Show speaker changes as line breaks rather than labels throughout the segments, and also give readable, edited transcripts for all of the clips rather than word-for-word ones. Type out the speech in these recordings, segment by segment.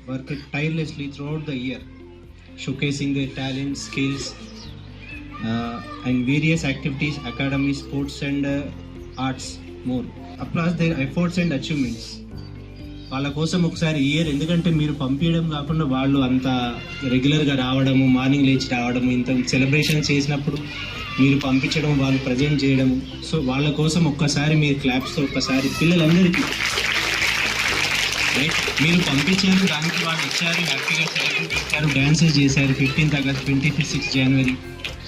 work tirelessly throughout the year, showcasing their talents, skills, and various activities, academy, sports, and arts more. Applaud their efforts and achievements. వాళ్ళ కోసం ఒకసారి year, ఎందుకంటే మీరు పంపించడం కాకుండా వాళ్ళు అంత రెగ్యులర్గా రావడము, మార్నింగ్ లేచి రావడము, ఇంత సెలబ్రేషన్ చేసినప్పుడు మీరు పంపించడం, వాళ్ళు ప్రజెంట్ చేయడము. సో వాళ్ళ కోసం ఒక్కసారి మీరు క్లాప్స్తో ఒక్కసారి పిల్లలందరికీ రైట్, మీరు పంపించారు, దానికి వాళ్ళు వచ్చారు, హ్యాపీగా సెలబ్రేట్ చేశారు, డ్యాన్సెస్ చేశారు, 15th August, 26th January,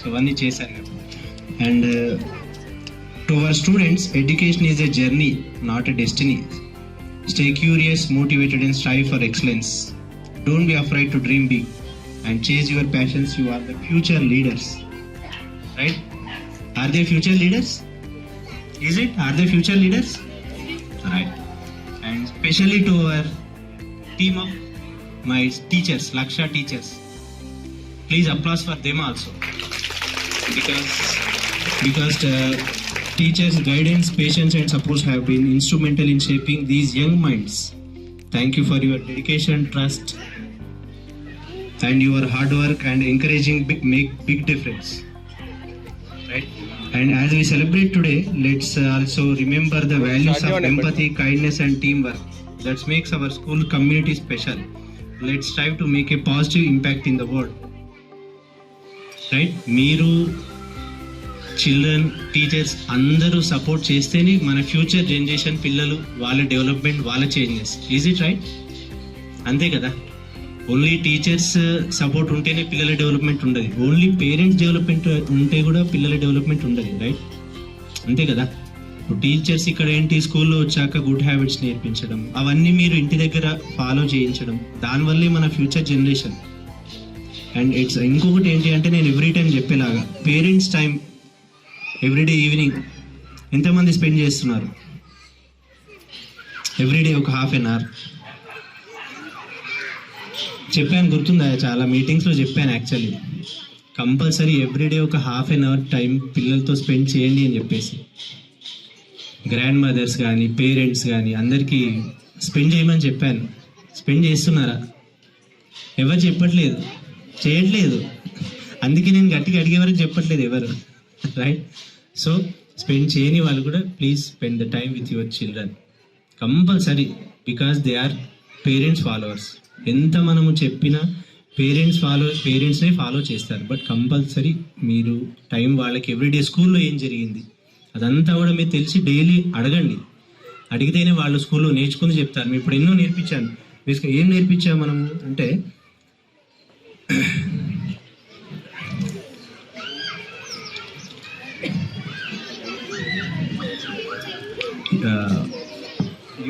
so అవన్నీ చేశారు కదా. And to our students, education is a journey, not a destiny. Stay curious, motivated, and strive for excellence. Don't be afraid to dream big and chase your passions. You are the future leaders. Right? Are they future leaders? Is it? Are they future leaders? Right. And especially to our team of my teachers, Laksha teachers. Please applause for them also. Because teachers' guidance, patience, and support have been instrumental in shaping these young minds. Thank you for your dedication, trust, and your hard work and encouraging make big difference. Right? And as we celebrate today, let's also remember the values of empathy, kindness, and teamwork that makes our school community special. Let's strive to make a positive impact in the world. Right? Meeru, children, teachers అందరూ support చేస్తేనే మన future generation పిల్లలు, వాళ్ళ development, వాళ్ళ changes. Is it right? అంతే కదా. Only teachers support ఉంటేనే పిల్లల డెవలప్మెంట్ ఉండదు, ఓన్లీ పేరెంట్స్ డెవలప్మెంట్ ఉంటే కూడా పిల్లల డెవలప్మెంట్ ఉండదు. రైట్? అంతే కదా. ఇప్పుడు టీచర్స్ ఇక్కడ ఏంటి, స్కూల్లో వచ్చాక గుడ్ హ్యాబిట్స్ నేర్పించడం, అవన్నీ మీరు ఇంటి దగ్గర ఫాలో చేయించడం, దానివల్లే మన ఫ్యూచర్ జనరేషన్. అండ్ ఇట్స్ ఇంకొకటి ఏంటి అంటే, నేను ఎవ్రీ టైం చెప్పేలాగా పేరెంట్స్ టైం ఎవ్రీడే ఈవినింగ్ ఎంతమంది స్పెండ్ చేస్తున్నారు? ఎవ్రీడే ఒక ½ hour చెప్పాను, గుర్తుందా? చాలా మీటింగ్స్లో చెప్పాను. యాక్చువల్లీ కంపల్సరీ ఎవ్రీడే ఒక ½ hour టైం పిల్లలతో స్పెండ్ చేయండి అని చెప్పేసి, గ్రాండ్ మదర్స్ కానీ పేరెంట్స్ కానీ అందరికీ స్పెండ్ చేయమని చెప్పాను. స్పెండ్ చేస్తున్నారా? ఎవరు చెప్పట్లేదు, చేయట్లేదు. అందుకే నేను గట్టిగా అడిగే వరకు చెప్పట్లేదు ఎవరు. రైట్? సో స్పెండ్ చేయని వాళ్ళు కూడా please spend the time with your children compulsory, because they are parents followers. ఎంత మనము చెప్పినా పేరెంట్స్నే ఫాలో చేస్తారు. బట్ కంపల్సరీ మీరు టైం వాళ్ళకి ఎవ్రీడే స్కూల్లో ఏం జరిగింది అదంతా కూడా మీరు తెలిసి డైలీ అడగండి. అడిగితేనే వాళ్ళు స్కూల్లో నేర్చుకుని చెప్తారు. మేము ఇప్పుడు ఎన్నో నేర్పించాను. బేసిక్గా ఏం నేర్పించాము మనము అంటే,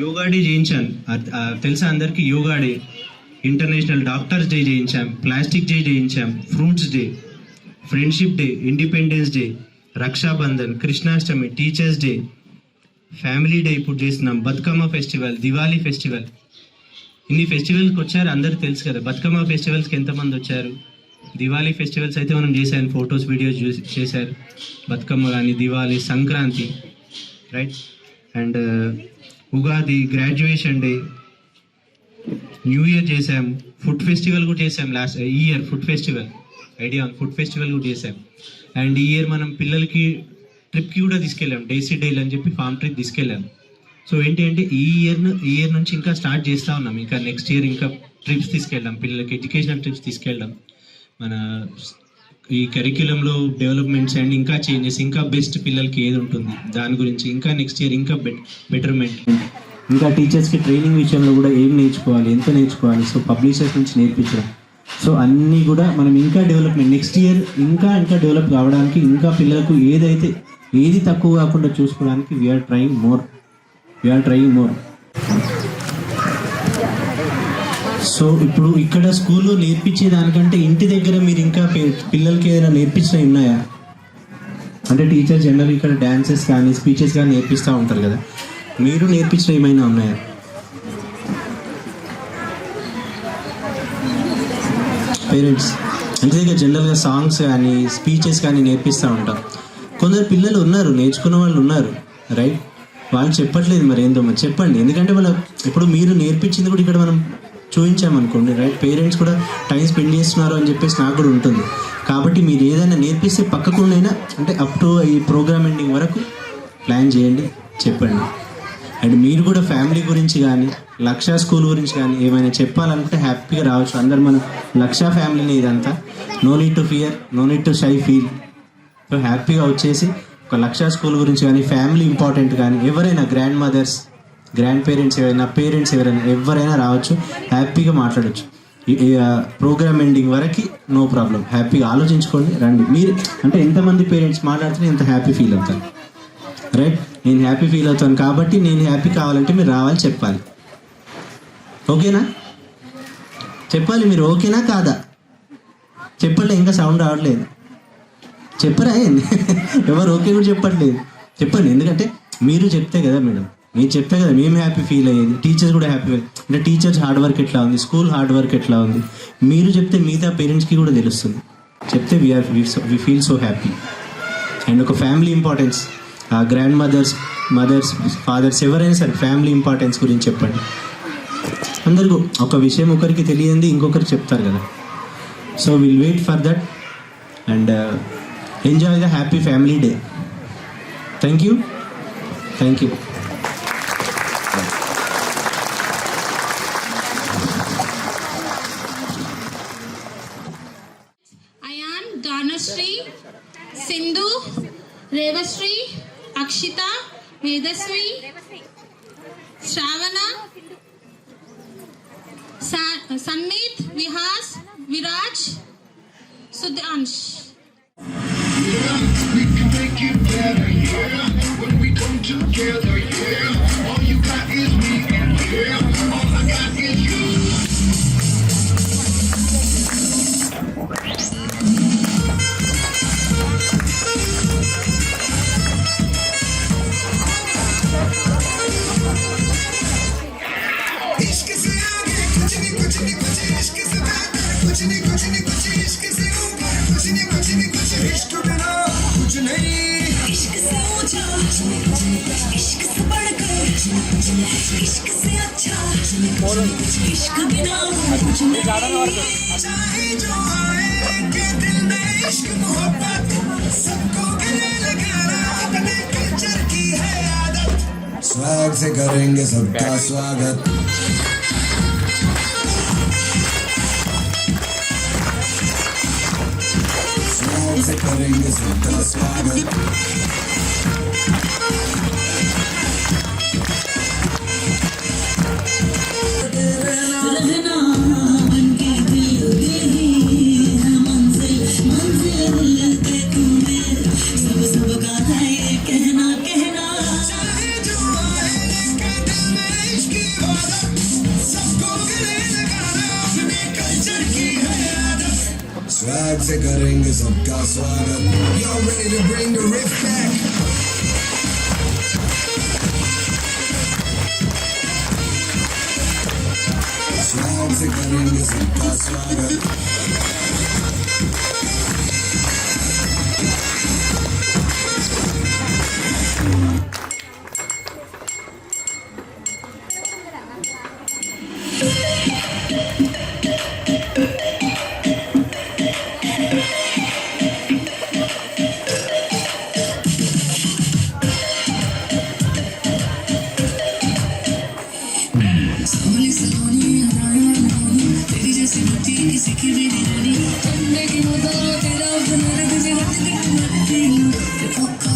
యోగా డే చేయించాను. తెలుసా అందరికీ? Yoga day, international doctors day చేయించాం, ప్లాస్టిక్ డే చేయించాం, fruits day, friendship day, independence day, Rakshabandhan, Krishnashtami, teachers day, family day ఇప్పుడు చేస్తున్నాం, బతుకమ్మ ఫెస్టివల్, దివాళీ ఫెస్టివల్. ఇన్ని ఫెస్టివల్కి వచ్చారు, అందరికీ తెలుసు కదా. బతుకమ్మ ఫెస్టివల్స్కి ఎంతమంది వచ్చారు? దివాళీ ఫెస్టివల్స్ అయితే మనం చేశాను, ఫొటోస్ వీడియోస్ చేశారు. బతుకమ్మ కానీ, Diwali, Sankranti, right? And Ugadi, graduation day, new year చేసాం, ఫుడ్ ఫెస్టివల్ కూడా చేసాం. Last year food festival, idea food festival కూడా చేసాం. అండ్ ఈ ఇయర్ మనం పిల్లలకి ట్రిప్కి కూడా తీసుకెళ్ళాం, డేసీ డేల్ అని చెప్పి ఫామ్ ట్రిప్ తీసుకెళ్ళాం. సో ఏంటి అంటే ఈ ఇయర్ నుంచి ఇంకా స్టార్ట్ చేస్తూ ఉన్నాం. ఇంకా నెక్స్ట్ ఇయర్ ఇంకా ట్రిప్స్ తీసుకెళ్ళాం, పిల్లలకి ఎడ్యుకేషనల్ ట్రిప్స్ తీసుకెళ్ళాం. మన ఈ కరిక్యులంలో డెవలప్మెంట్స్ అండ్ ఇంకా చేంజెస్, ఇంకా బెస్ట్ పిల్లలకి ఏది ఉంటుంది దాని గురించి ఇంకా నెక్స్ట్ ఇయర్ ఇంకా బెటర్మెంట్, ఇంకా టీచర్స్కి ట్రైనింగ్ విషయంలో కూడా ఏం నేర్చుకోవాలి, ఎంత నేర్చుకోవాలి, సో పబ్లిషర్స్ నుంచి నేర్పించడం. సో అన్నీ కూడా మనం ఇంకా డెవలప్మెంట్ నెక్స్ట్ ఇయర్ ఇంకా డెవలప్ కావడానికి, ఇంకా పిల్లలకు ఏది తక్కువ కాకుండా చూసుకోవడానికి వీఆర్ ట్రయింగ్ మోర్. సో ఇప్పుడు ఇక్కడ స్కూల్లో నేర్పించే దానికంటే ఇంటి దగ్గర మీరు ఇంకా పిల్లలకి ఏదైనా నేర్పించినవి ఉన్నాయా అంటే, టీచర్ జనరల్ ఇక్కడ డాన్సెస్ కానీ స్పీచెస్ కానీ నేర్పిస్తూ ఉంటారు కదా, మీరు నేర్పించిన ఏమైనా ఉన్నాయా? పేరెంట్స్ ఇంటి దగ్గర జనరల్గా సాంగ్స్ కానీ స్పీచెస్ కానీ నేర్పిస్తూ ఉంటాం. కొందరు పిల్లలు ఉన్నారు, నేర్చుకున్న వాళ్ళు ఉన్నారు, రైట్? వాళ్ళు చెప్పట్లేదు, మరి ఏందో మరి చెప్పండి. ఎందుకంటే ఇప్పుడు మీరు నేర్పించింది కూడా ఇక్కడ మనం చూపించామనుకోండి, రైట్, పేరెంట్స్ కూడా టైం స్పెండ్ చేస్తున్నారు అని చెప్పేసి నాకు కూడా ఉంటుంది. కాబట్టి మీరు ఏదైనా నేర్పిస్తే పక్కకుండైనా అంటే అప్ టు ఈ ప్రోగ్రామ్ ఎండింగ్ వరకు ప్లాన్ చేయండి, చెప్పండి. అండ్ మీరు కూడా ఫ్యామిలీ గురించి కానీ లక్ష స్కూల్ గురించి కానీ ఏమైనా చెప్పాలనుకుంటే హ్యాపీగా రావచ్చు. అందరు మన లక్ష ఫ్యామిలీని ఇదంతా. No need to fear, no need to shy feel. So హ్యాపీగా వచ్చేసి ఒక లక్ష స్కూల్ గురించి కానీ ఫ్యామిలీ ఇంపార్టెంట్ కానీ ఎవరైనా గ్రాండ్ మదర్స్, గ్రాండ్ పేరెంట్స్ ఎవరైనా, పేరెంట్స్ ఎవరైనా, ఎవరైనా రావచ్చు, హ్యాపీగా మాట్లాడచ్చు. ప్రోగ్రామ్ ఎండింగ్ వరకు నో ప్రాబ్లం. హ్యాపీగా ఆలోచించుకోండి, రండి. మీరు అంటే ఎంతమంది పేరెంట్స్ మాట్లాడితే ఎంత హ్యాపీ ఫీల్ అవుతారు, రైట్? నేను హ్యాపీ ఫీల్ అవుతాను కాబట్టి నేను హ్యాపీ కావాలంటే మీరు రావాలి, చెప్పాలి. ఓకేనా? చెప్పాలి మీరు. ఓకేనా కాదా? చెప్పండి. ఇంకా సౌండ్ రావట్లేదు. చెప్పరా? ఎవరు ఓకే కూడా చెప్పట్లేదు. చెప్పండి. ఎందుకంటే మీరు చెప్తే కదా మేడం, మీరు చెప్తే కదా మేము హ్యాపీ ఫీల్ అయ్యేది, టీచర్స్ కూడా హ్యాపీ ఫీల్. అంటే టీచర్స్ హార్డ్ వర్క్ ఎట్లా ఉంది, స్కూల్ హార్డ్ వర్క్ ఎట్లా ఉంది, మీరు చెప్తే మిగతా పేరెంట్స్కి కూడా తెలుస్తుంది. చెప్తే we feel so happy. And ఒక family importance, grandmothers, fathers ఎవరైనా సరే ఫ్యామిలీ ఇంపార్టెన్స్ గురించి చెప్పండి. అందరికీ ఒక విషయం ఒకరికి తెలియంది ఇంకొకరికి చెప్తారు కదా. So will wait for that and enjoy the happy family day. Thank you. Thank you.
Ayan, Danasri, Sindhu, Revasri, Akshita, Medhasvi, Shravana, Sannith, Vihas, Viraj, Sudhansh.
We can make it better, yeah. When we come together, yeah. All you got is me, and yeah, all I got is you. इश्क से आगे कुछ नहीं, कुछ नहीं, कुछ इश्क से बेहतर कुछ नहीं, कुछ नहीं, कुछ इश्क से ऊपर कुछ नहीं, कुछ नहीं, कुछ इश्क बिना कुछ नहीं।
इश्क से ऊंचा, इश्क से बढ़कर, इश्क से अच्छा, इश्क बिना कुछ नहीं।
चाहे जो आए के दिल में इश्क मोहब्बत सबको गले लगाना अपने कल्चर की है आदत। स्वैग से करेंगे सबका स्वागत। स्वैग से करेंगे सबका स्वागत।
रहना बनके दिल यही है मंजिल, मंजिल के तुम्हें सबका है ये कहना, कहना।
चाहे जो आए के दिल में इश्क की आदत सबको गले लगाना अपने कल्चर की है आदत। स्वैग से करेंगे सबका स्वागत। Y'all ready to bring the riff back? Swag से करेंगे सबका स्वागत।
सोनी सोनी तेरी जैसी होती किसी की भी नहीं रानी। तुमने की होता तेरा मेरे तुझे हाथ लगती ते पक्का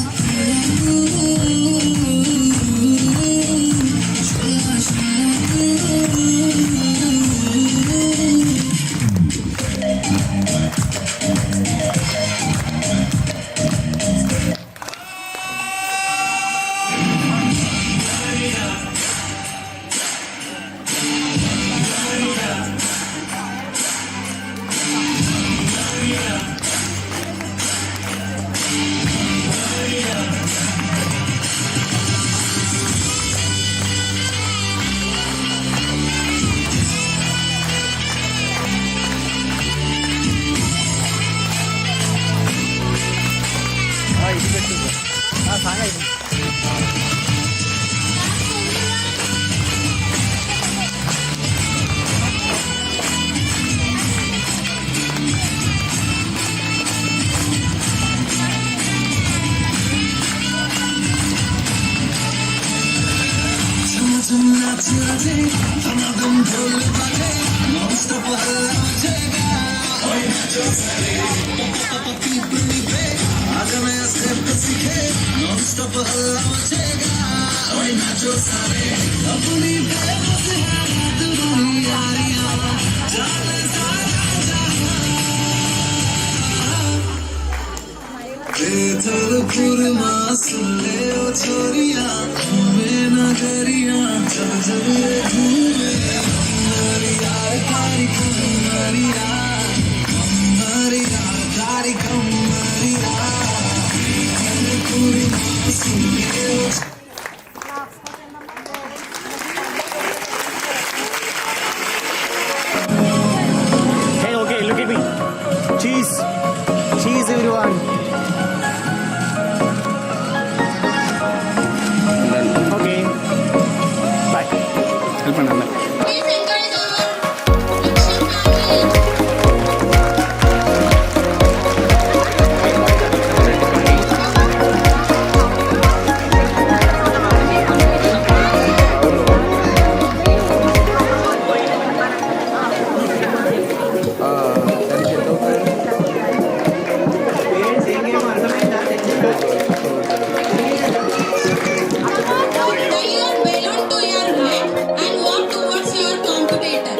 ढोल बजे नॉन स्टॉप हल्ला मचेगा ओए नाचो सारे पप्पी पुनी पे आज मैं स्टेप सीखे नॉन स्टॉप हल्ला मचेगा ओए नाचो सारे अपनी बेबस है दुनिया जाने सारा जबलपुर माँ सुन ले ओ छोरिया घूमे नगरिया जब जब ये घूमे हमारी यार तारी कमरिया हमारी यार तारी कमरिया जबलपुर माँ सुन ले ओ
Hey, okay, look at me. Cheese. Cheese, everyone. Okay. Bye.
Please encourage our Akshay family. Tie your balloon to your head and walk towards your competitor.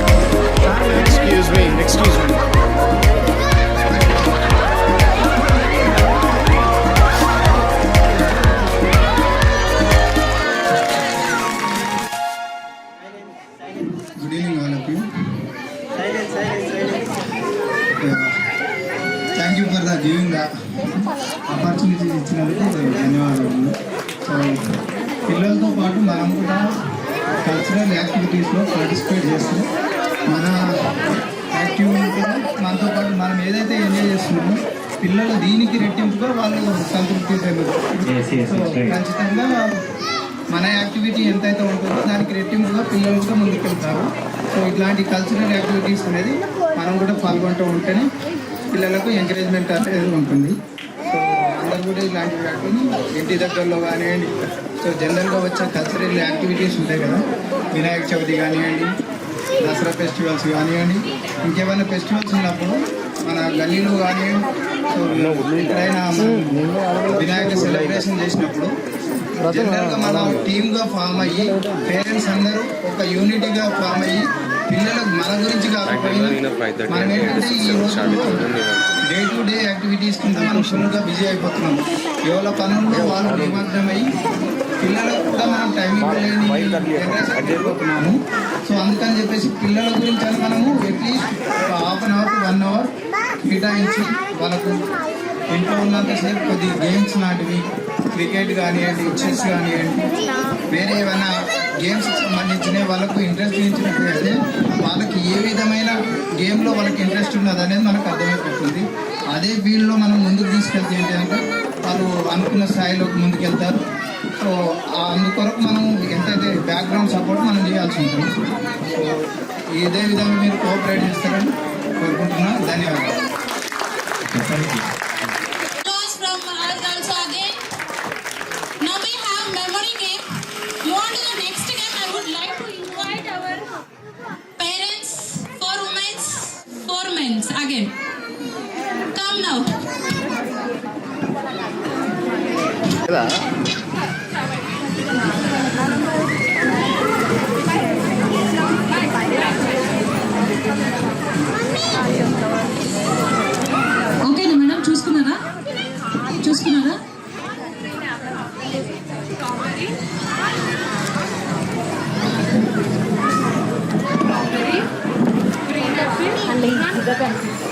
Excuse me. Excuse me.
Good evening, all of you. Thank you for the giving the opportunity ఇచ్చినందుకు ధన్యవాదాలు. So పిల్లలతో పాటు మనం కూడా cultural యాక్టివిటీస్లో participate చేస్తూ మన activity మనతో పాటు మనం ఏదైతే ఎంజాయ్ చేస్తున్నామో పిల్లలు దీనికి రెట్టింపుగా వాళ్ళు సంతృప్తి చెందుతారు. సో ఖచ్చితంగా మన యాక్టివిటీ ఎంతైతే ఉంటుందో దానికి రెట్టింపుగా పిల్లలు కూడా ముందుకెళ్తారు. సో ఇట్లాంటి కల్చరల్ యాక్టివిటీస్ అనేది మనం కూడా పాల్గొంటూ ఉంటేనే పిల్లలకు ఎంకరేజ్మెంట్ అనేది ఉంటుంది. సో అందరూ కూడా ఇలాంటివి కాకుండా ఇంటి దగ్గరలో కానివ్వండి, సో జనరల్గా వచ్చే కల్చరల్ యాక్టివిటీస్ ఉంటాయి కదా, వినాయక చవితి కానివ్వండి, దసరా ఫెస్టివల్స్ కానివ్వండి, ఇంకేమైనా ఫెస్టివల్స్ ఉన్నప్పుడు మన గల్లీలో కానివ్వండి, సో ఎక్కడైనా వినాయక సెలబ్రేషన్ చేసినప్పుడు జనరల్గా మనం టీమ్గా ఫామ్ అయ్యి పేరెంట్స్ అందరూ ఒక యూనిటీగా ఫామ్ అయ్యి పిల్లలకు మన గురించి కాకపోయినా మనం ఏంటంటే ఈ రోజుల్లో డే టు డే యాక్టివిటీస్ కింద మనం ఫుల్గా బిజీ అయిపోతున్నాం. ఎవరి పనుల్లో వాళ్ళు నిమగ్నమై పిల్లలకు కూడా మనం టైం ఇవ్వలేని జనరేషన్ అయిపోతున్నాము. సో అందుకని చెప్పేసి పిల్లల గురించి అని మనము at least half an hour to 1 hour కేటాయించి వాళ్ళకు ఇంట్లో ఉన్నంతసేపు కొద్ది గేమ్స్ లాంటివి, క్రికెట్ కానివ్వండి, చెస్ కానివ్వండి, వేరే ఏమైనా గేమ్స్కి సంబంధించిన వాళ్ళకు ఇంట్రెస్ట్ చూపించినట్లయితే వాళ్ళకి ఏ విధమైన గేమ్లో వాళ్ళకి ఇంట్రెస్ట్ ఉన్నది అనేది మనకు అర్థమైపోతుంది. అదే ఫీల్డ్లో మనం ముందుకు తీసుకెళ్తే ఏంటి అంటే వాళ్ళు అనుకున్న స్థాయిలోకి ముందుకెళ్తారు. సో అందుకొరకు మనం ఎంతైతే బ్యాక్గ్రౌండ్ సపోర్ట్ మనం చేయాల్సి ఉంటుంది. సో ఇదే విధంగా మీరు కోఆపరేట్ చేస్తారని కోరుకుంటున్నాను. ధన్యవాదాలు.
కదా
ఓకేనా మేడం, చూసుకున్నారా?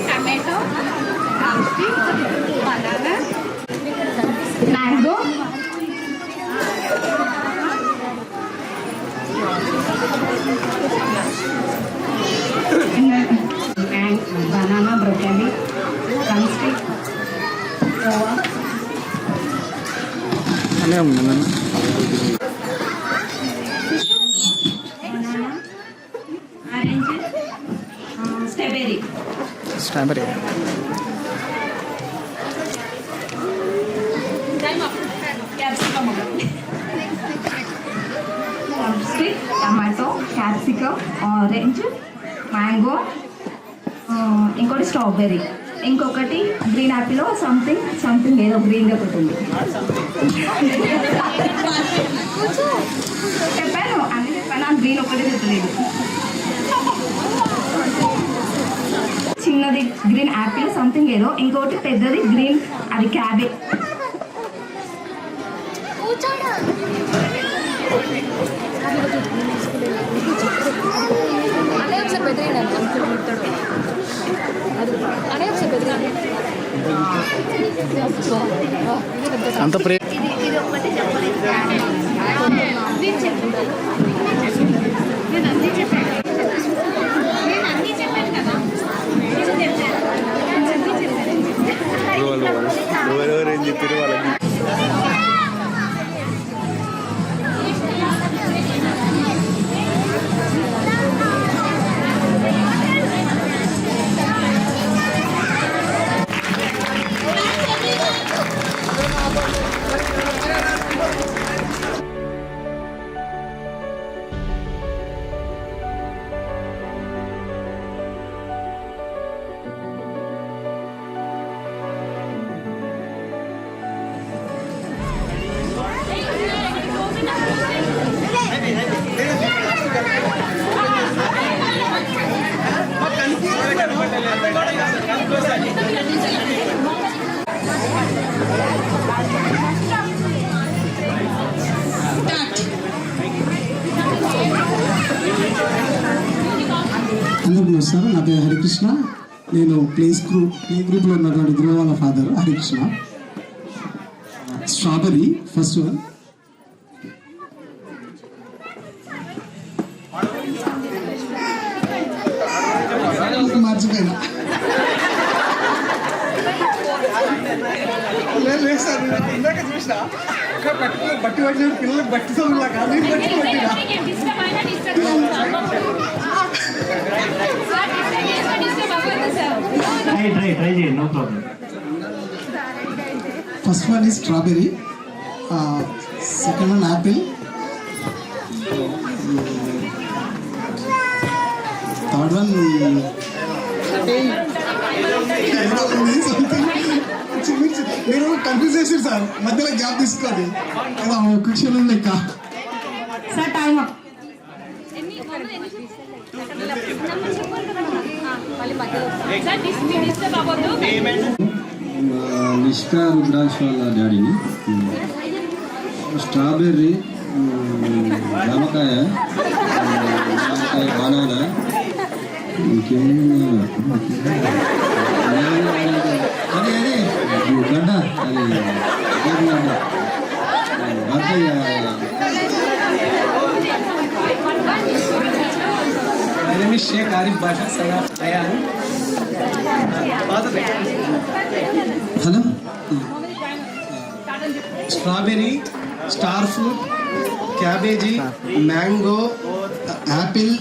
Tomato, banana, mango, banana, broccoli, drumstick, guava,
అనే ఉంది నాన్న.
Orange, strawberry,
strawberry
drumstick, tomato, capsicum, orange, mango, ఇంకోటి స్ట్రాబెర్రీ, ఇంకొకటి గ్రీన్ యాపిల్ సంథింగ్ ఏదో గ్రీన్ ఒకటి ఉంది. చెప్పాను అన్ని చెప్పాను, ఆ గ్రీన్ ఒకటి చెప్పలేదు. చిన్నది గ్రీన్ యాపిల్ సంథింగ్ ఏదో, ఇంకోటి పెద్దది గ్రీన్ అది క్యాబేజ్.
అంత ప్రే
ఇది ఒకటి చెప్పలేదు.
ఎవరెవరేం చెప్పారు వాళ్ళకి.
అందరికీ నమస్కారం. నా పేరు హరికృష్ణ. నేను ప్లే గ్రూప్లో ఉన్నటువంటి ధ్రువ వాళ్ళ father Harikrishna. Strawberry first one, మర్చిపోయినా లేదు సార్, ఇందాక చూసిన బట్టి పట్టిన పిల్లలకు బట్టి సోములా కాదు, బట్టి పట్టినా.
ట్రై చేయండి, no problem.
First one is strawberry, second one apple, third one మీరు కన్ఫ్యూజ్ చేసారు సార్, మధ్యలో గ్యాప్ తీసుకోండి కదా, ఒక క్షణం లెక్క.
Sir time up.
Nishtha Rudraksh వాళ్ళ డాడీని. స్ట్రాబెర్రీ, జామకాయ, బనానా, ఇంకేమన్నా అది గడ్డ, అది గడ్డ,
Sheikh Arif Basha Sayaf Ayan.
Hello,
strawberry, star fruit, cabbage, mango, apple,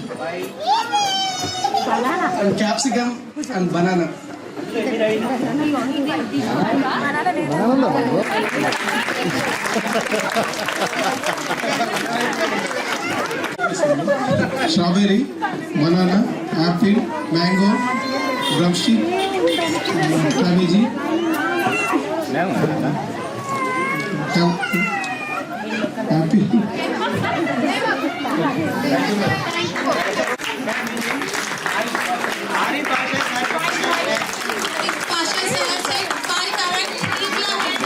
and capsicum and banana.
Strawberry, banana, apple, mango, drumstick, cabbage,
happy
Pasha sir said 5 correct. Keep your hands.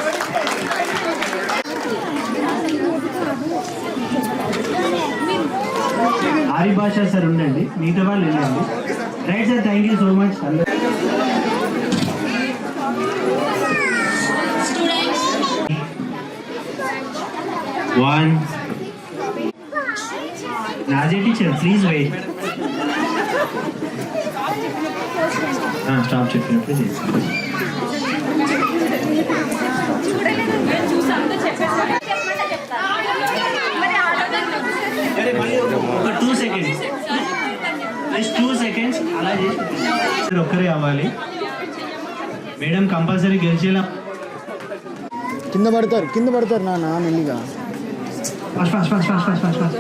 ఆరి భాష సార్ ఉండండి, మిగతా వాళ్ళు వెళ్ళండి. Right sir, thank you so much.
Students,
One. Nadia teacher, please wait. Stop checking, please. ఒక 2 seconds. Just 2 seconds. అలా చేసి ఒక్కరే అవ్వాలి. మేడం కంపల్సరీ గెలిచేలా.
కింద పడతారు నాన్న మెల్లిగా.
ఫాస్ట్.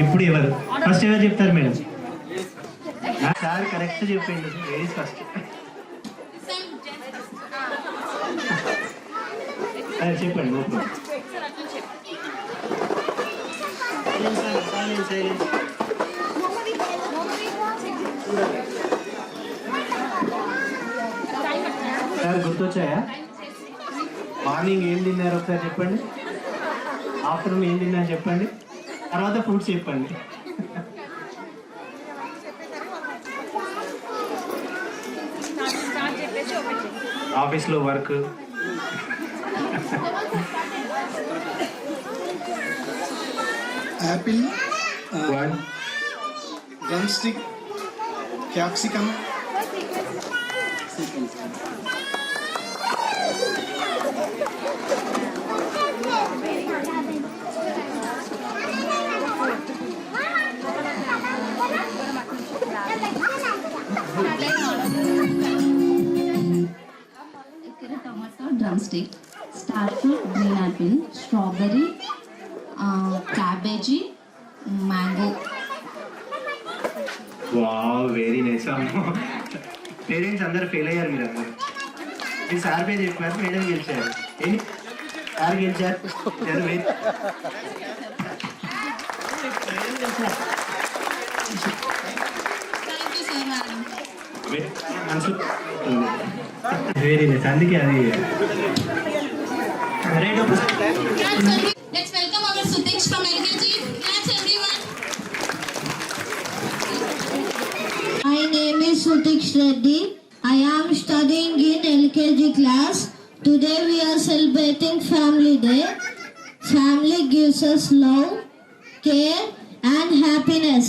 ఇప్పుడు ఎవరు ఫస్ట్ ఎవరు చెప్తారు మేడం? సార్ కరెక్ట్ చెప్పిండు, లేడీస్ ఫస్ట్. చెప్పండి. No problem. సార్ గుర్తొచ్చాయా? మార్నింగ్ ఏం తిన్నారు ఒకసారి చెప్పండి, ఆఫ్టర్నూన్ ఏం తిన్నారు చెప్పండి, తర్వాత ఫ్రూట్స్ చెప్పండి. ఆఫీస్లో work.
Apple, drum stick, capsicum,
tomato drumstick, star fruit, green apple, strawberry, cabbage, mango.
Wow, very nice. Parents అందరు ఫెయిల్ అయ్యారు. మీరు అందరు మీ సార్ పేరు చెప్పారు, మేడం గెలిచారు. ఏంటి సార్ గెలిచారు?
thank you sir, madam.
మనసు వెరీ నైస్, అందుకే అది right.
Let's welcome our Sutish from LKG. Claps everyone.
My name is Sutish Reddy. I am studying in LKG class. Today we are celebrating Family Day. Family gives us love, care and happiness.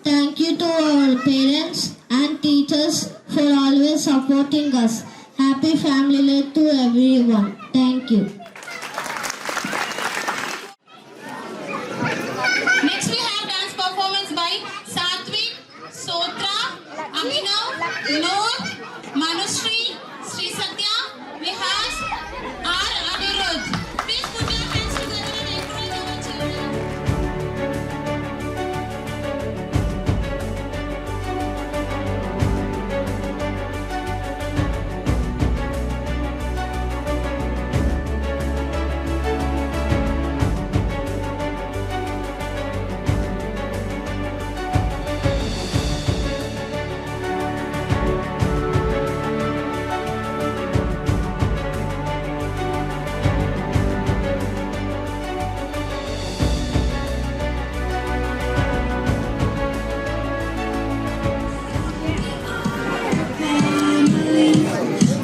Thank you to our parents and teachers for always supporting us. Happy Family Day to everyone. Thank you.
Next we have dance performance by Satvik, Sotra, Abhinav, Noor, Manushree, Sri Satya, Vihas, R. Anirudh. Please put your hands together and encourage our children.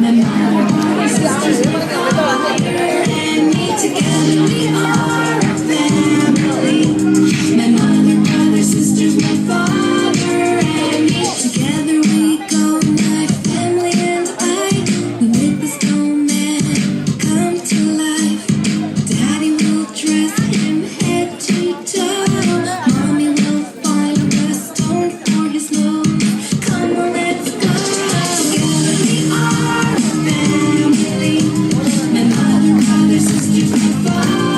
My mother, my sisters, my father, and me together we are a family. My mother, brother, sisters, my father, and me together we go. My family and I, we make the snowman come to life. Daddy will dress him head to toe. Mommy will find a stone for his nose. Come on, let's go. Together we are a family. My mother, brother, sisters, my father.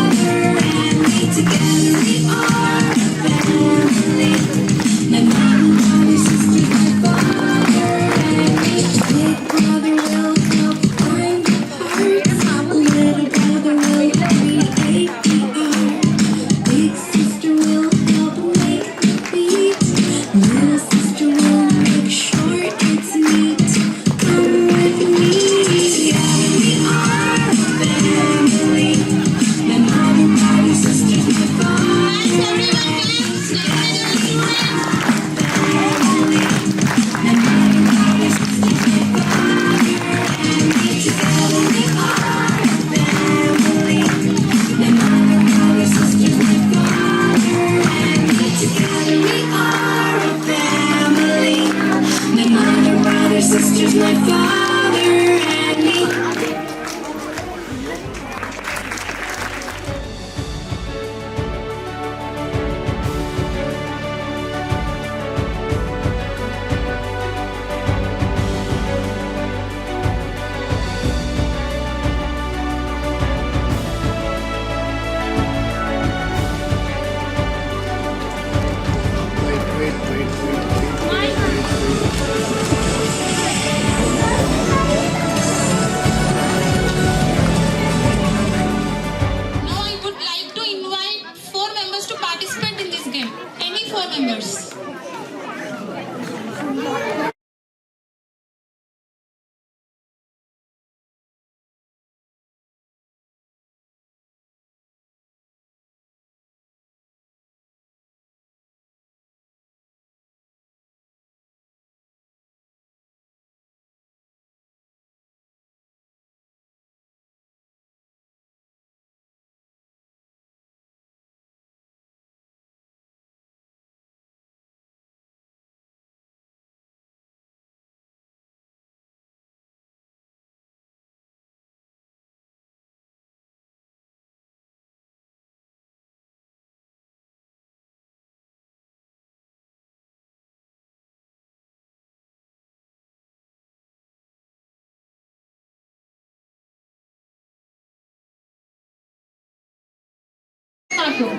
నాకు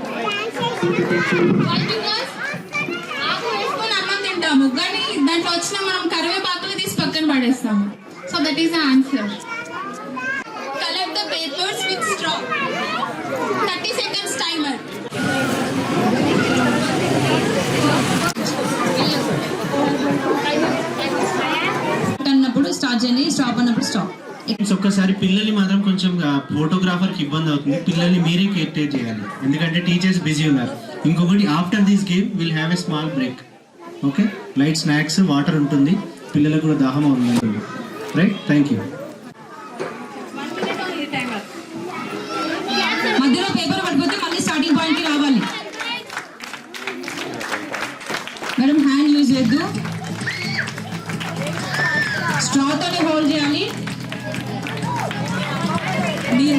ఆకు వేసుకొని అన్నం తింటాము కానీ దాంట్లో వచ్చిన మనం కరివేపాకులు తీసి పక్కన పడేస్తాము. So that is the answer. Collect the papers with straw. 30 seconds timer.
అన్నప్పుడు స్టార్ట్ చేయండి, స్టాప్ అన్నప్పుడు స్టాప్.
ఒక్కసారి పిల్లల్ని మాత్రం కొంచెం ఫోటోగ్రాఫర్కి ఇబ్బంది అవుతుంది. పిల్లల్ని మీరే కేర్ టేక్ చేయాలి, ఎందుకంటే టీచర్స్ బిజీ ఉన్నారు. ఇంకొకటి, after this game will have a small break. Okay, light snacks, water ఉంటుంది, పిల్లలకు కూడా దాహం ఉంటుంది. Right, thank you.
మధ్యలో పేపర్ పడిపోతే మళ్ళీ స్టార్టింగ్ పాయింట్కి రావాలి. మేడం హ్యాండ్ యూజ్ చేయొద్దు, స్ట్రాతోనే హోల్డ్ చేయాలి. మీరు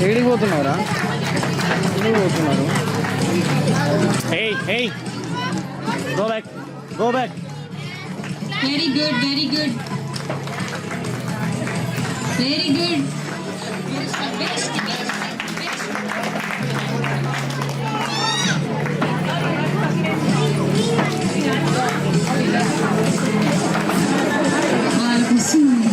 ఏడికి పోతున్నారా? Go back, go back.
Very good, very good, very good. వాళ్ళకి వస్తుంది.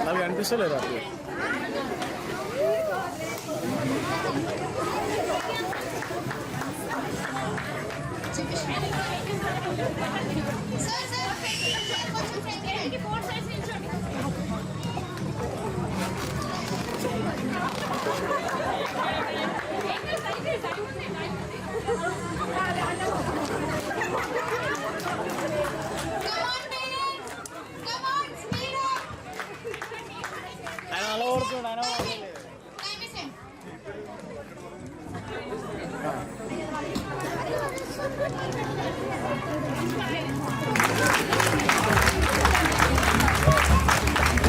అవి అనిపిస్తలేదా?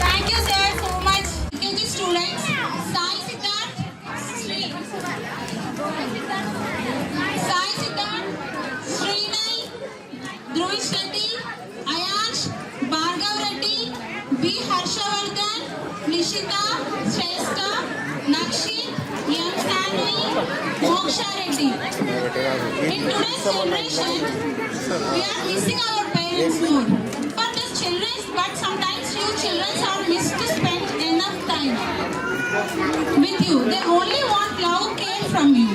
Thank you, sir, so much. KG students, Sai Siddharth, Srinay, Dhruvish Reddy, Ayash, Bhargav Reddy, B. Harshavardhan, Nishita, Shrestha, Nakshit, Young Stanley, Moksha Reddy. In today's generation, we are missing our parents more. For the children, but sometimes few children are missed to spend enough time with you. They only want love, care from you.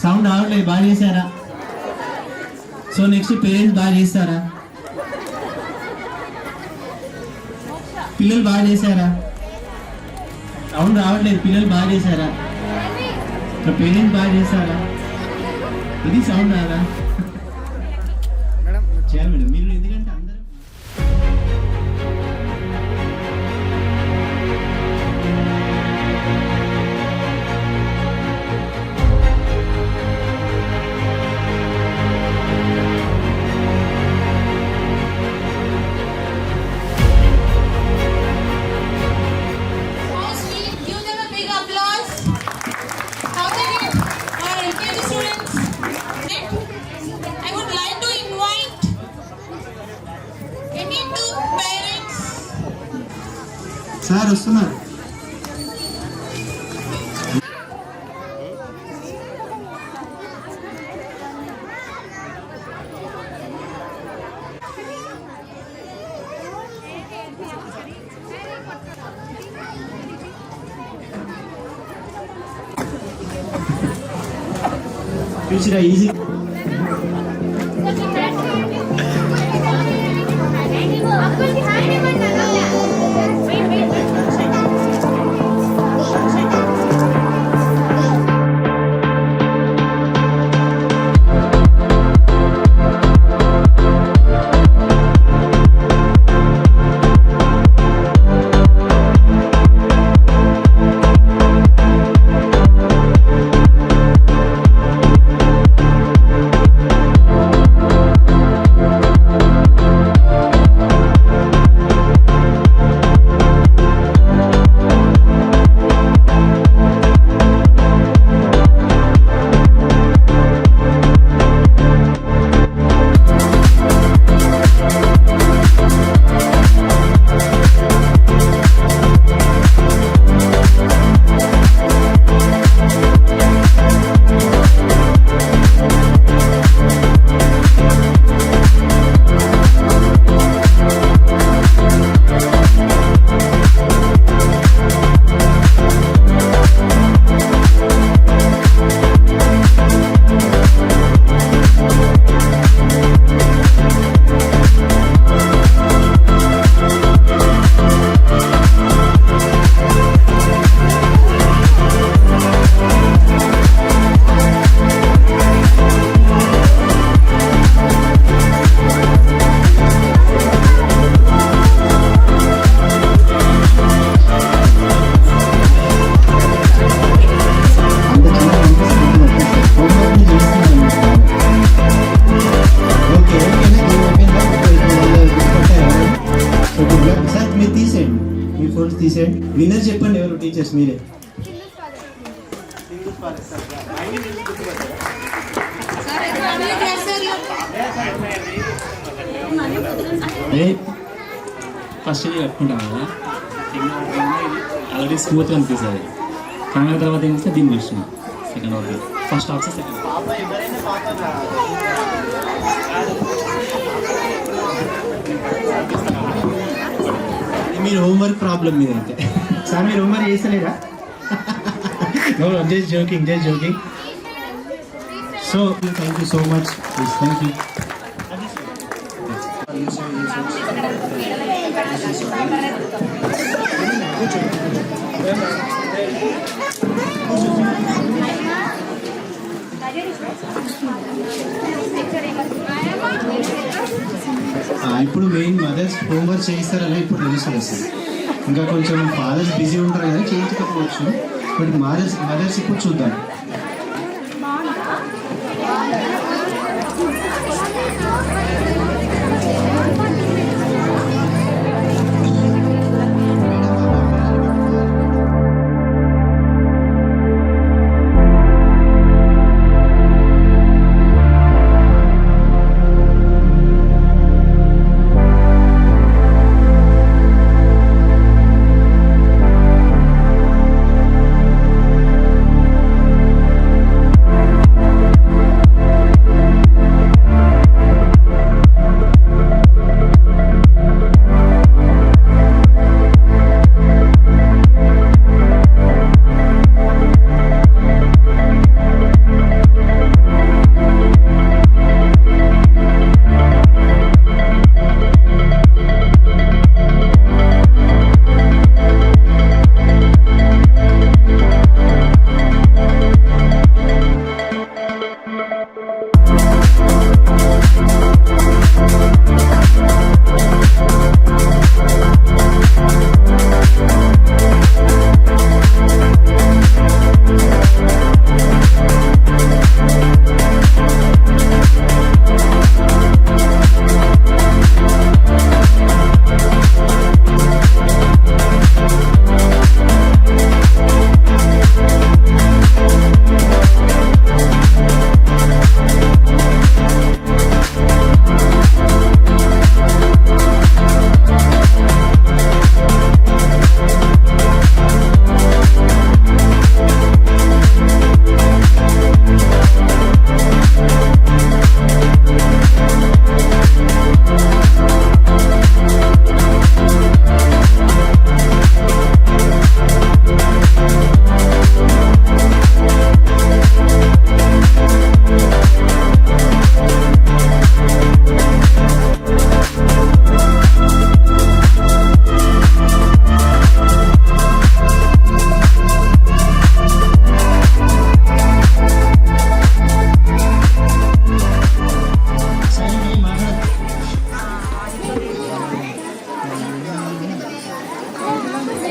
Sound రావట్లేదు, బాగా చేశారా? So next parents బాగా చేస్తారా? పిల్లలు బాగా చేశారా? Sound రావట్లేదు, పిల్లలు బాగా చేశారా? పేరెంట్స్ బాగా చేశారా? ఇది సౌండ్ రాదా? చేయాలి మేడం మీరు, ఎందుకంటే అందరూ
Firstly, give them a big applause. How many are LKG students? I would like to invite any two parents.
Sir వస్తున్నారు.
చూసిరా ఈజీ. తీసేయండి. విన్నర్ చెప్పండి ఎవరు? టీచర్స్ మీరే.
ఫస్ట్ ఇది కట్టుకుంటాం కదా, ఆల్రెడీ స్మూత్గా అనిపిస్తుంది. కానీ తర్వాత ఏం చేస్తే దీన్ని చూస్తున్నాం. Second work first of second.
మీరు హోంవర్క్ ప్రాబ్లం మీద అయితే సార్ మీరు హోంవర్క్ చేస్తలేరా? Just joking, just joking. So thank you so much. Thank you. ఇప్పుడు మెయిన్ మదర్స్ హోంవర్క్ చేయిస్తారని ఇప్పుడు తెలుస్తుంది అసలు. ఇంకా కొంచెం ఫాదర్స్ బిజీ ఉంటారు కదా, చేయించకపోవచ్చు. బట్ మదర్స్ ఇప్పుడు చూద్దాం.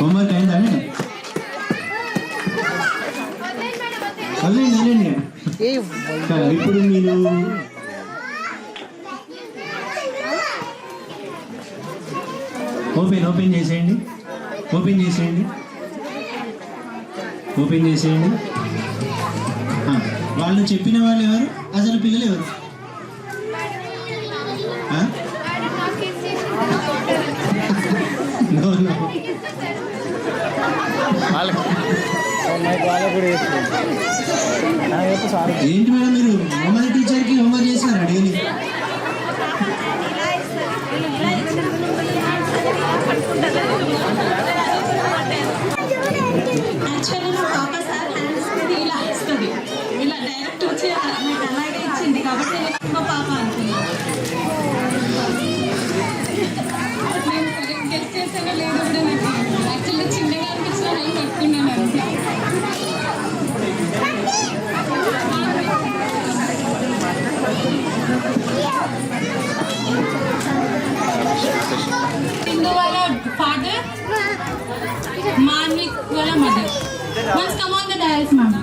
హోంవర్క్ అయిందా? అదేండి ఇప్పుడు మీరు ఓపెన్ చేసేయండి. వాళ్ళు చెప్పిన వాళ్ళు ఎవరు? అసలు పిల్లలు ఎవరు? ఏంటి మేడం మీరు హోంవర్క్ టీచర్కి హోంవర్క్ చేసినారా డైలీ?
యాక్చువల్లీ మా పాప సార్ హ్యాండ్స్ ఇలా ఇస్తుంది, ఇలా డైరెక్ట్ వచ్చి నాకు అలాగే ఇచ్చింది కాబట్టి మా పాప అనుకున్నాను. నేను కరెక్ట్ గెస్ట్ చేసానో లేదో కూడా నాకు యాక్చువల్లీ చిన్నగా అనిపించిన నేను పట్టుకున్నాను అంతే. సింధు వాళ్ళ ఫాదర్, మాన్విక్ వాళ్ళ mother. Once come on the dais, ma'am.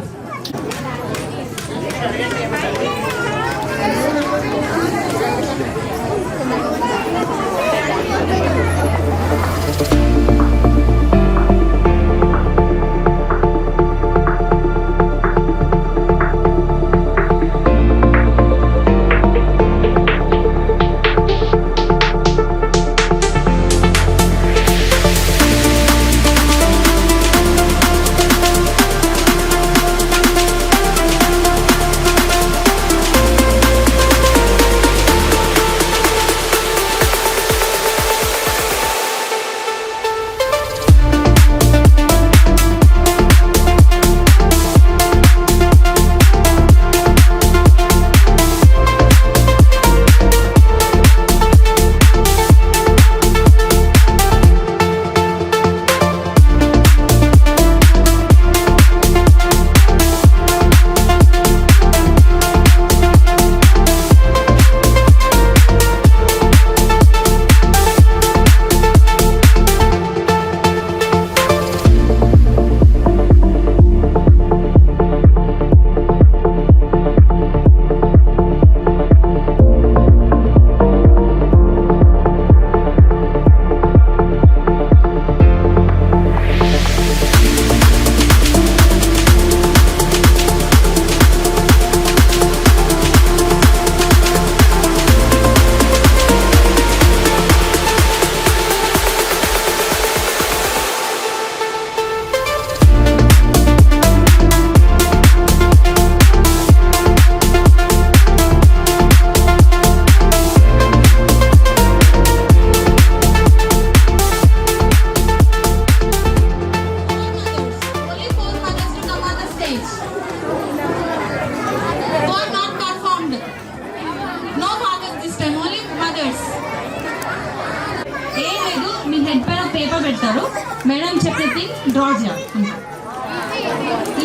పెడతారు. మేడం చెప్పేది డ్రా చేయాలి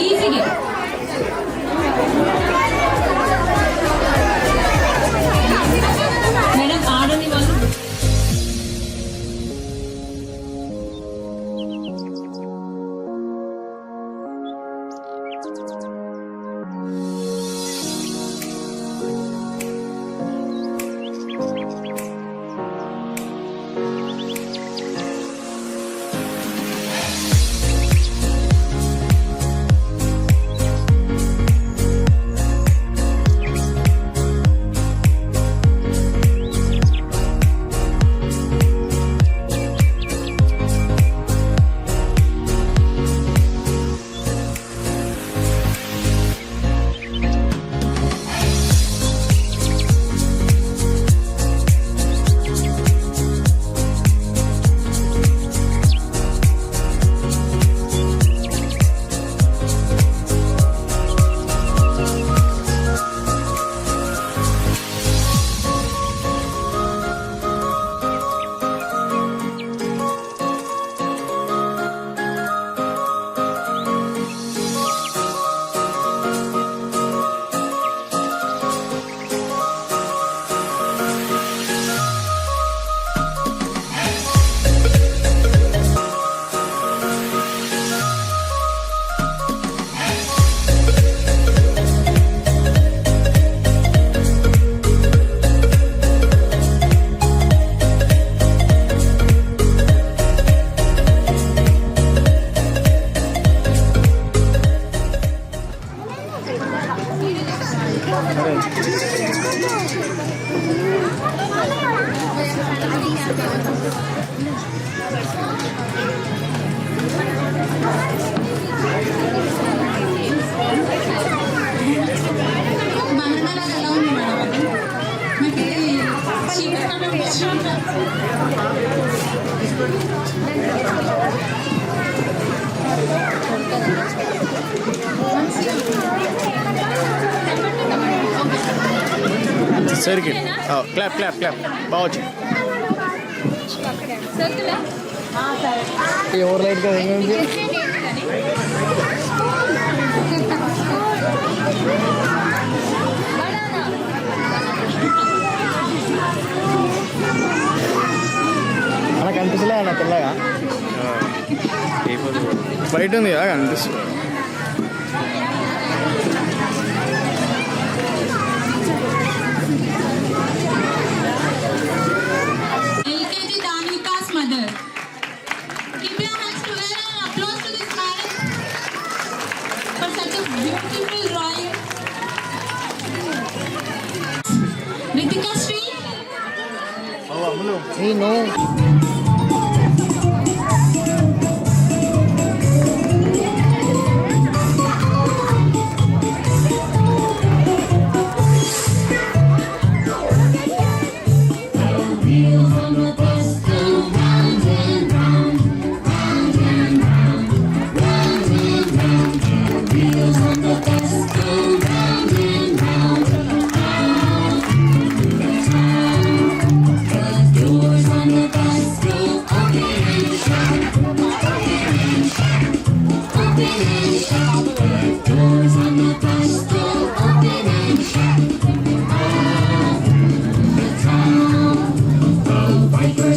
ఈజీగా. మేడం ఆడని వాళ్ళు
సర్కిల్ క్లాప్ క్లాప్ క్లాప్ బాగా వచ్చింది. ఎవరు లైట్ కదా ఏమైంది? అలా కనిపిస్తలే అన్న తెల్లగా బయట ఉంది కదా కనిపిస్తుంది.
We know.
Viper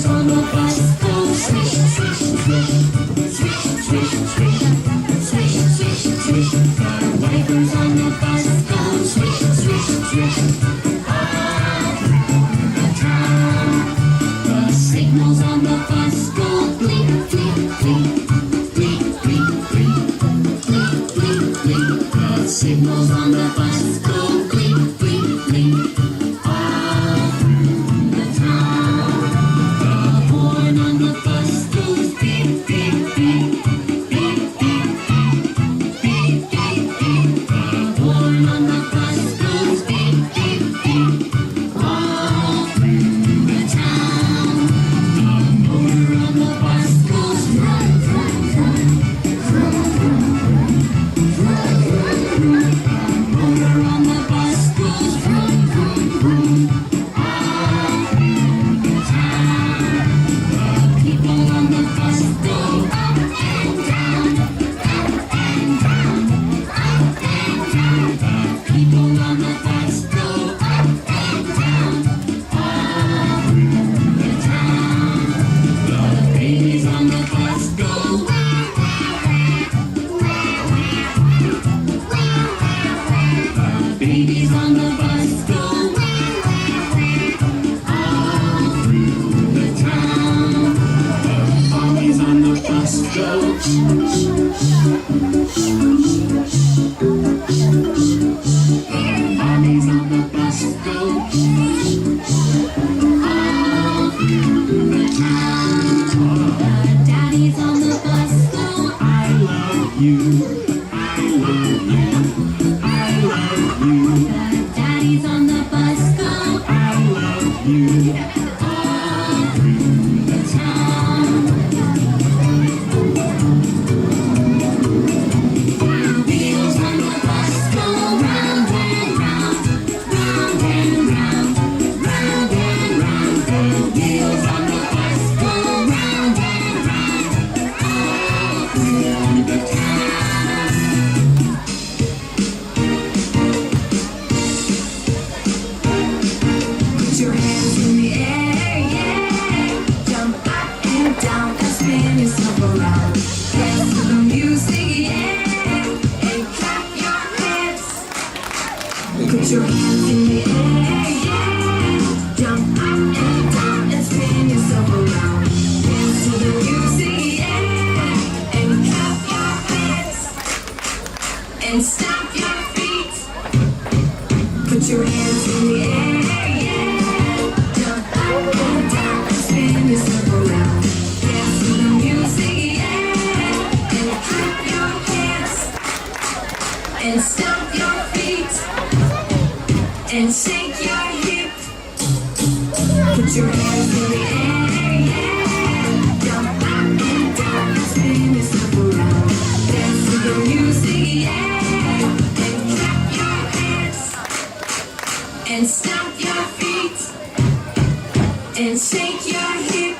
with your hip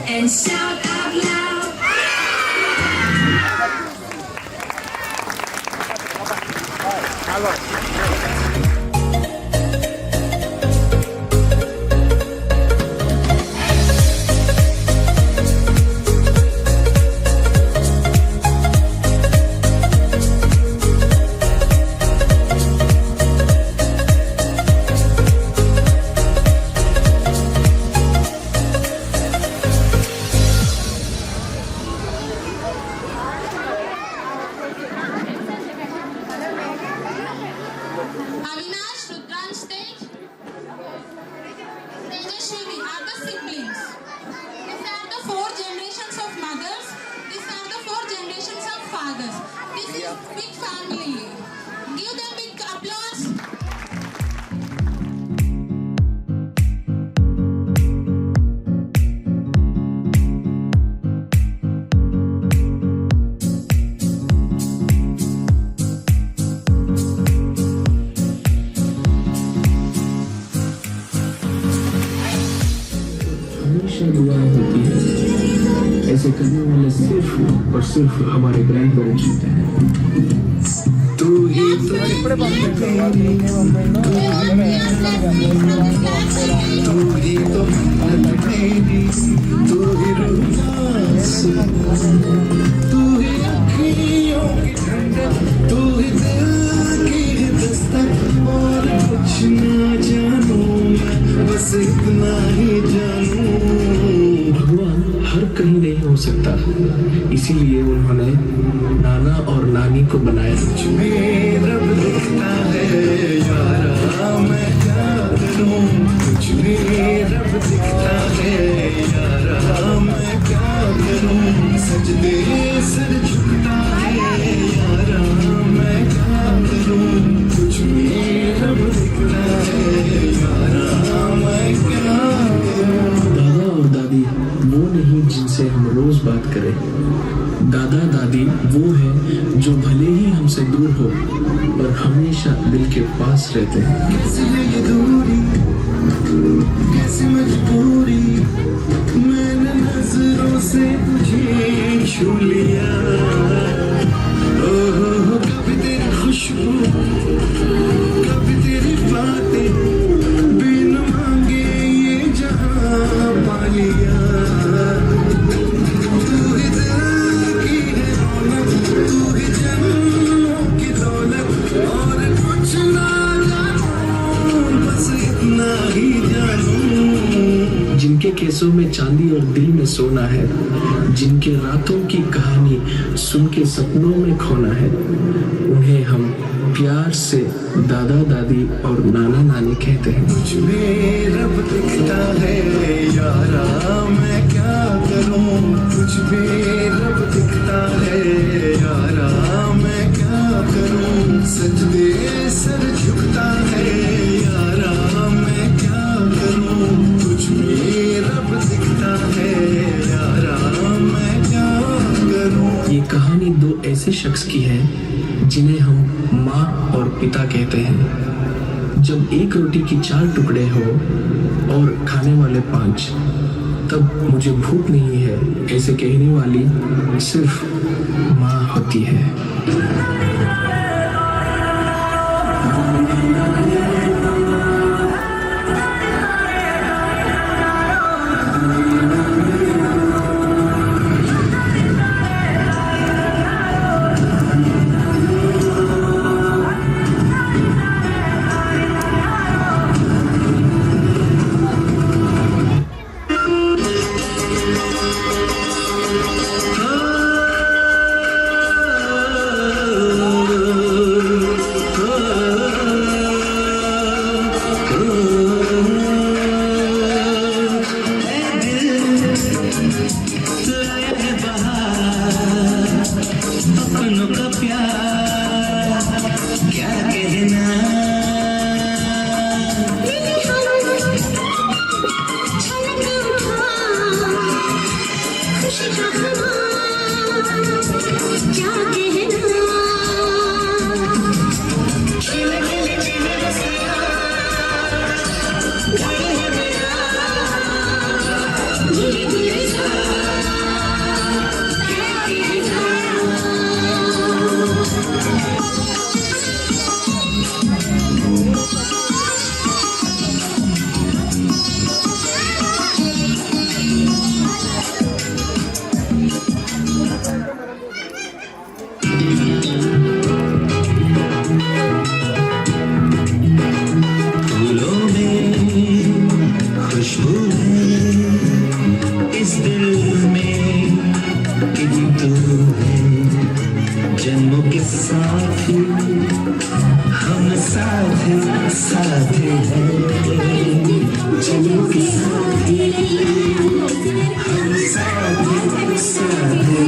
and shout out loud.
Avinash, Rudra on stage. Tejaswini are the siblings. These are the 4 generations of mothers. These are the 4 generations of fathers. This is big family. Give them big applause.
हमेशा दुआएं होती है, ऐसे करने वाले सिर्फ और सिर्फ हमारे ग्रैंड पेरेंट्स होते हैं।
तू ही तो तू ही तो मेरी, तू ही तू ही अखियों की ठंडक, तू ही दिल की दस्तक, और कुछ ना जानू मैं, बस इतना ही जानू।
भगवान हर कहीं नहीं हो सकता, इसीलिए उन्होंने नाना और नानी को बनाया।
रब दिखता है यारा, मैं क्या करूं, कुछ भी रब दिखता है यारा, मैं क्या करूं, सजदे सर झुकता है यारा, मैं क्या करूं, कुछ भी रब दिखता है यारा, मैं क्या करूं।
दादा और दादी वो नहीं जिनसे हम रोज बात करें, दादा दादी वो हैं जो भले ही हमसे दूर हो पर हमेशा दिल के पास रहते हैं।
कैसे ये दूरी, कैसे मजबूरी, मैंने नजरों से तुझे छू लिया। ओहो कभी तेरी खुशबू, कभी तेरी बातें, बिन मांगे ये जहां पा लिया। तू ही दिल की है रौनक, तू ही जन्मों की दौलत, और कुछ ना जानूं, बस इतना ही जानूं।
जिनके केसों में चांदी और दिल में सोना है, जिनके रातों की कहानी सुन के सपनों में खोना है, उन्हें हम प्यार से दादा दादी और नाना नानी कहते हैं।
कुछ भी रब दिखता है यारा, मैं क्या करूं, कुछ भी रब दिखता है यारा, मैं क्या करूं, सजदे सर झुकता है यारा, मैं क्या करूं, कुछ भी रब दिखता है यारा, मैं क्या करूं।
ये कहानी 2 ऐसे शख्स की है जिन्हें हम माँ और पिता कहते हैं। जब एक रोटी की 4 टुकड़े हो और खाने वाले 5, तब मुझे भूख नहीं है ऐसे कहने वाली सिर्फ माँ होती है।
खुशबू है इस दिल में कि तू है जन्मों के साथी हम साथ साथ हैं जन्मों के साथी हम साथ साथ हैं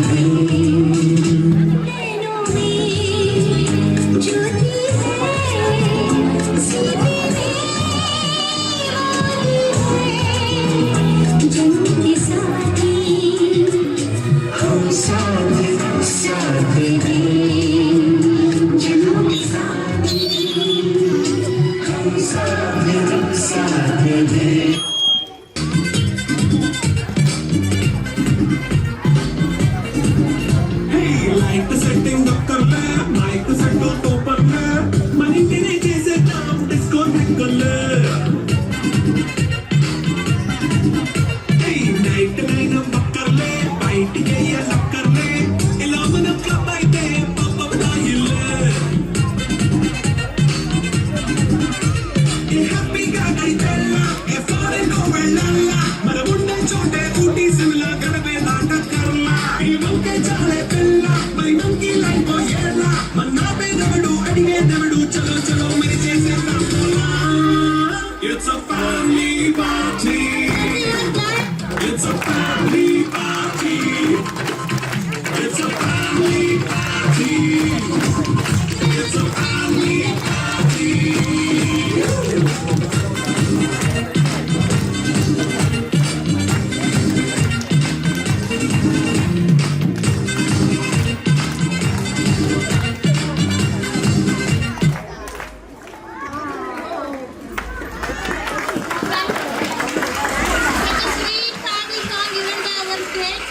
It's a family party. It's a family party. It's a family party. It's a family party.
Sweet family song given by our friends.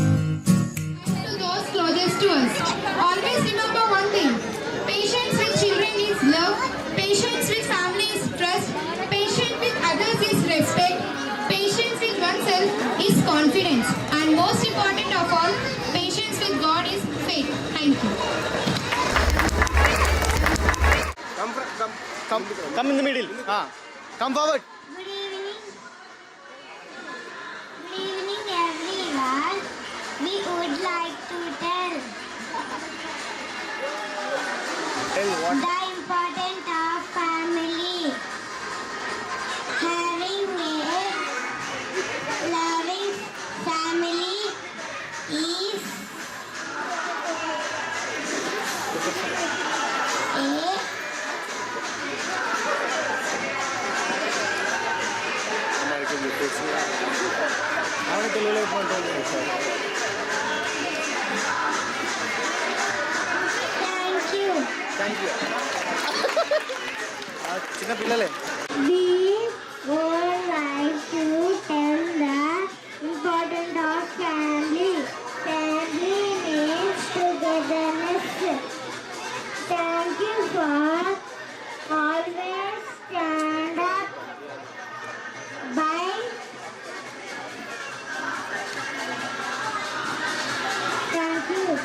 To those closest to us. Always remember one thing. Patience with children is love. Patience with family is trust. Patience with others is respect. Patience with oneself is confidence. And most important of all, patience with God is faith. Thank you.
Come in the middle. Come forward.
Good evening. Good evening, everyone. We would like to tell the importance of family. Having a loving family is
Thank you. చిన్న పిల్లలే.
we would like to tell the importance of family. Family means togetherness. Thank you for always stand up by thank you.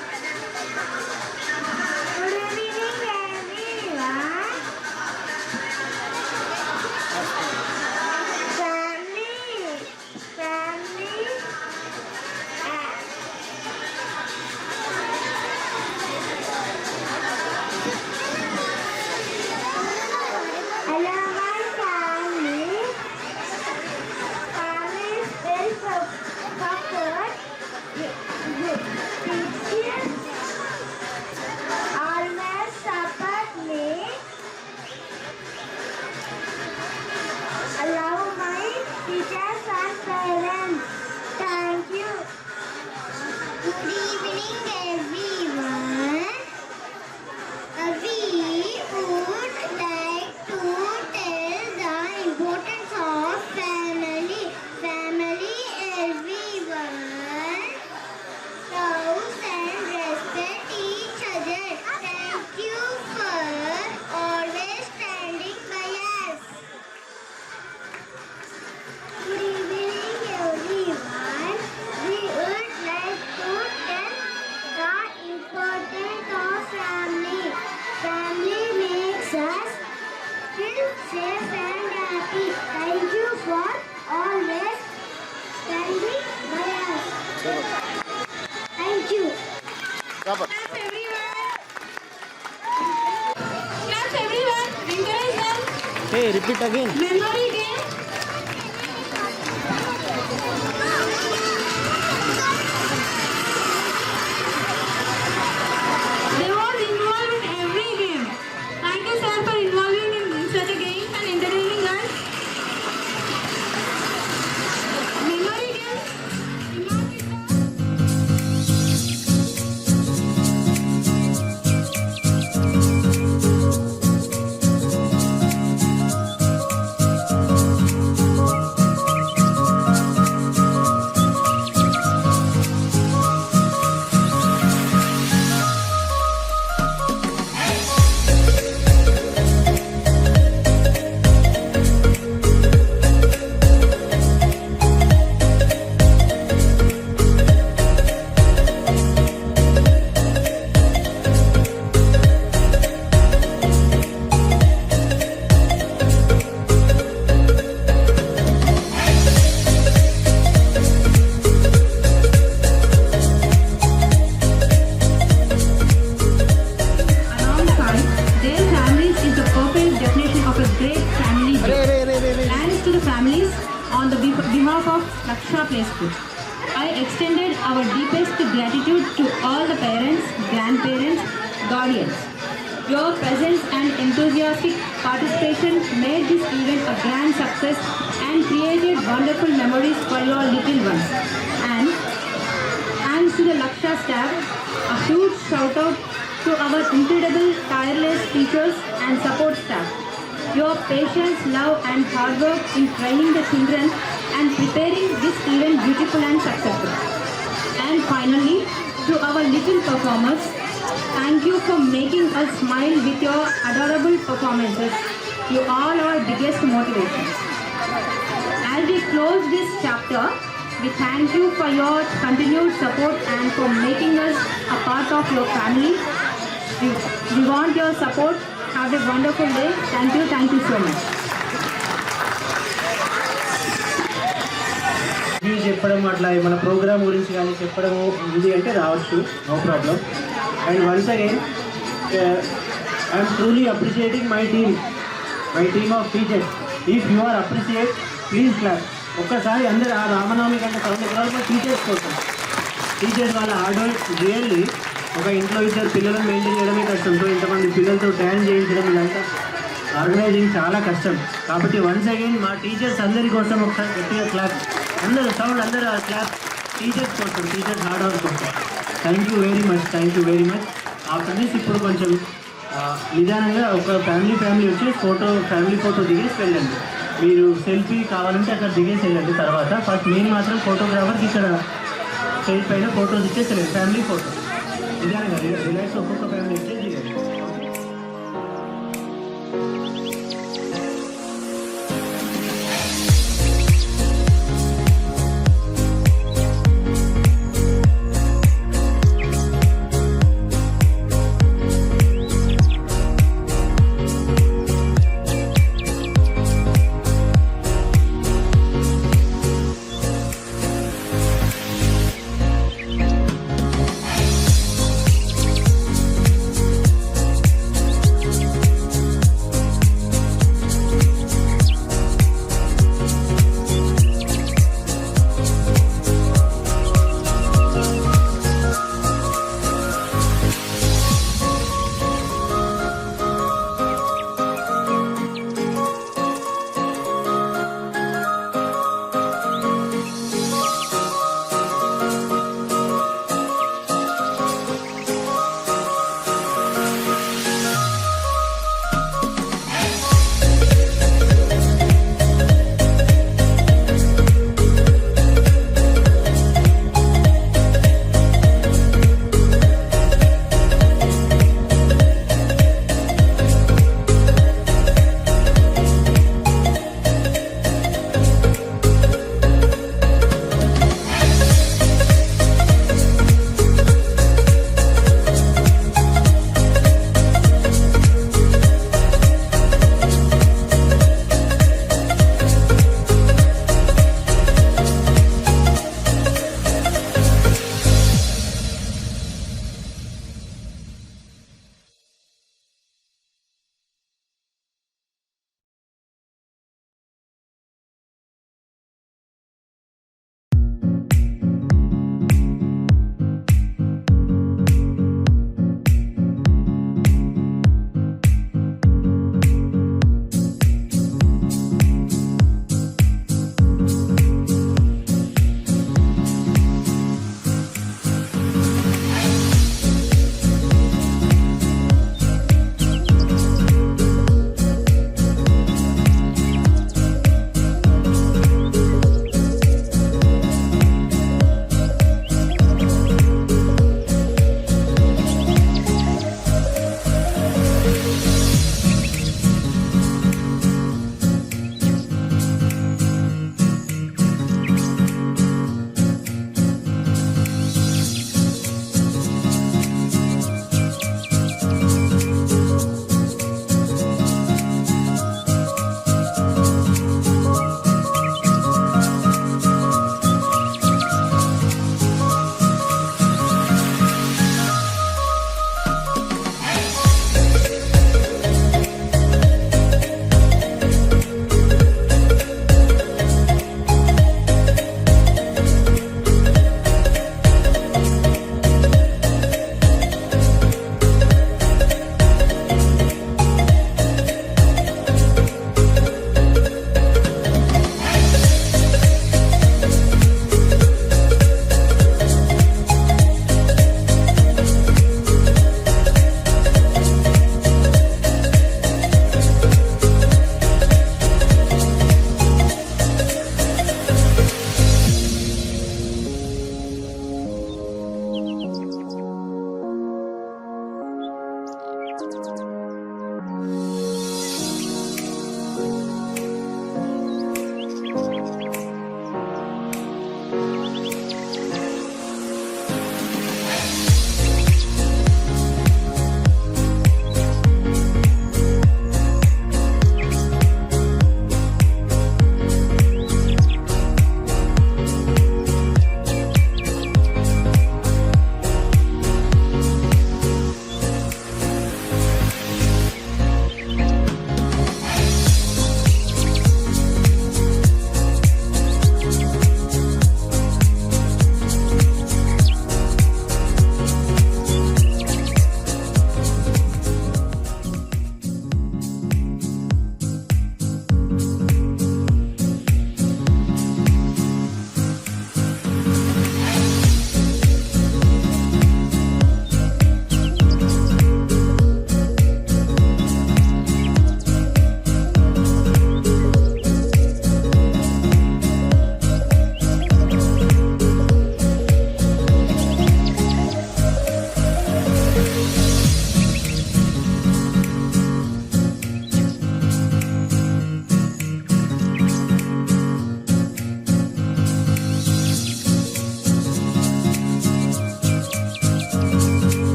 Good evening, everyone. Family.
Hey repeat again.
Memory game. They was involved in every game. Thank you, sir, for involving in such a game and entertaining us. Memory game. Alongside, their families is the perfect definition of a great family day. Thanks to the families on the behalf of Laksha Play School. I extended our deepest gratitude to all the parents, grandparents, guardians. Your presence and enthusiastic participation made this event a grand success and created wonderful memories for your little ones. And thanks to the Laksha staff, a huge shout out to our incredible tireless teachers and support staff. Your patience, love and hard work in training the children and preparing this event beautiful and successful. And finally, to our little performers, thank you for making us smile with your adorable performances. You all are our biggest motivation. As we close this chapter, we thank you for your continued support and for making us a part of your family. We want your support. Have a wonderful day. Thank you so much.
Review చెప్పడం అట్లా మన programme గురించి కానీ చెప్పడం ఇది అంటే రావచ్చు, no problem. And once again I'm truly appreciating my team of teachers. If you are appreciate please class. ఒక్కసారి అందరు ఆ రామనవమి కంటే తర్వాత టీచర్స్ కోసం, టీచర్స్ వాళ్ళ హార్డ్ వర్క్ రియల్లీ ఒక ఇంట్లో ఇద్దరు పిల్లలను మెయింటైన్ చేయడమే కష్టం. సో ఇంతమంది పిల్లలతో డ్యాన్స్ చేయించడం ఇదంతా ఆర్గనైజింగ్ చాలా కష్టం. కాబట్టి వన్స్ అగైన్ మా టీచర్స్ అందరి కోసం ఒకసారి గట్టిగా క్లాప్, అందరూ సౌండ్, అందరూ క్లాప్ టీచర్స్ కోసం, టీచర్స్ హార్డ్ వర్క్ కోసం. Thank you very much. After this ఇప్పుడు కొంచెం నిదానంగా ఒక ఫ్యామిలీ వచ్చి ఫ్యామిలీ ఫోటో దిగేసి వెళ్ళండి. మీరు సెల్ఫీ కావాలంటే అక్కడ దిగేసి వెళ్ళండి. తర్వాత ఫస్ట్ నేను మాత్రం ఫోటోగ్రాఫర్కి ఇక్కడ స్టేజ్ పైన ఫోటోస్ ఇచ్చేసలేదు, ఫ్యామిలీ ఫోటో నిదానంగా రిలాక్స్ ఒక్కొక్క ఫ్యామిలీ ఇచ్చేసి